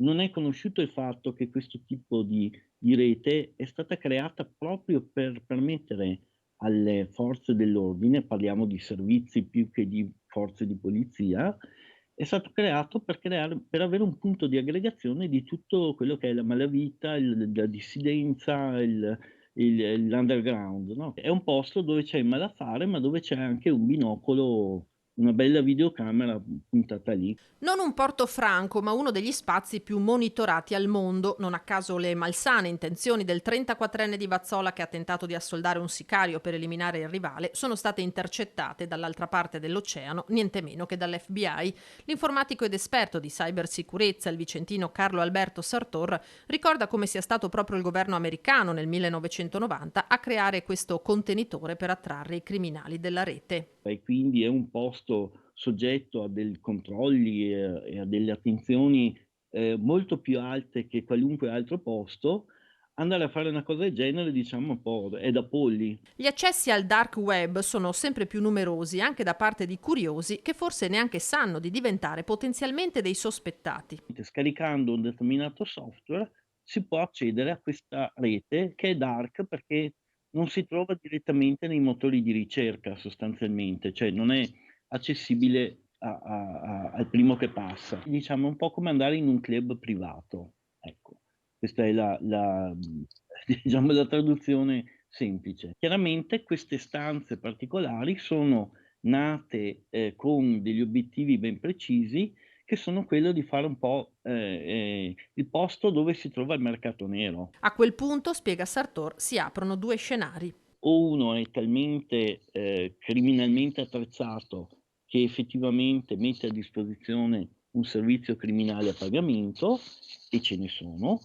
non è conosciuto il fatto che questo tipo di rete è stata creata proprio per permettere alle forze dell'ordine, parliamo di servizi più che di forze di polizia, è stato creato per avere un punto di aggregazione di tutto quello che è la malavita, la dissidenza, l'underground, no, è un posto dove c'è il malaffare, ma dove c'è anche un binocolo, una bella videocamera puntata lì. Non un porto franco, ma uno degli spazi più monitorati al mondo. Non a caso le malsane intenzioni del 34enne di Vazzola, che ha tentato di assoldare un sicario per eliminare il rivale, sono state intercettate dall'altra parte dell'oceano, niente meno che dall'FBI. L'informatico ed esperto di cybersicurezza, il vicentino Carlo Alberto Sartor, ricorda come sia stato proprio il governo americano nel 1990 a creare questo contenitore per attrarre i criminali della rete. E quindi è un posto soggetto a del controlli e a delle attenzioni, molto più alte che qualunque altro posto. Andare a fare una cosa del genere, diciamo, un po' è da polli. Gli accessi al dark web sono sempre più numerosi anche da parte di curiosi che forse neanche sanno di diventare potenzialmente dei sospettati. Scaricando un determinato software si può accedere a questa rete che è dark perché non si trova direttamente nei motori di ricerca sostanzialmente, cioè non è accessibile al primo che passa. Diciamo un po' come andare in un club privato, ecco. Questa è diciamo la traduzione semplice. Chiaramente queste stanze particolari sono nate, con degli obiettivi ben precisi che sono quello di fare un po', il posto dove si trova il mercato nero. A quel punto, spiega Sartor, si aprono due scenari. O uno è talmente, criminalmente attrezzato che effettivamente mette a disposizione un servizio criminale a pagamento, e ce ne sono.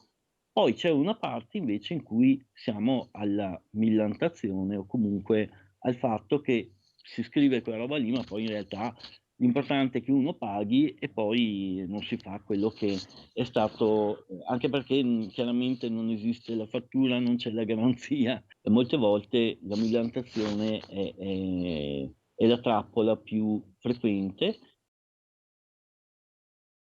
Poi c'è una parte invece in cui siamo alla millantazione o comunque al fatto che si scrive quella roba lì, ma poi in realtà l'importante è che uno paghi e poi non si fa quello che è stato, anche perché, chiaramente non esiste la fattura, non c'è la garanzia e molte volte la millantazione è la trappola più frequente.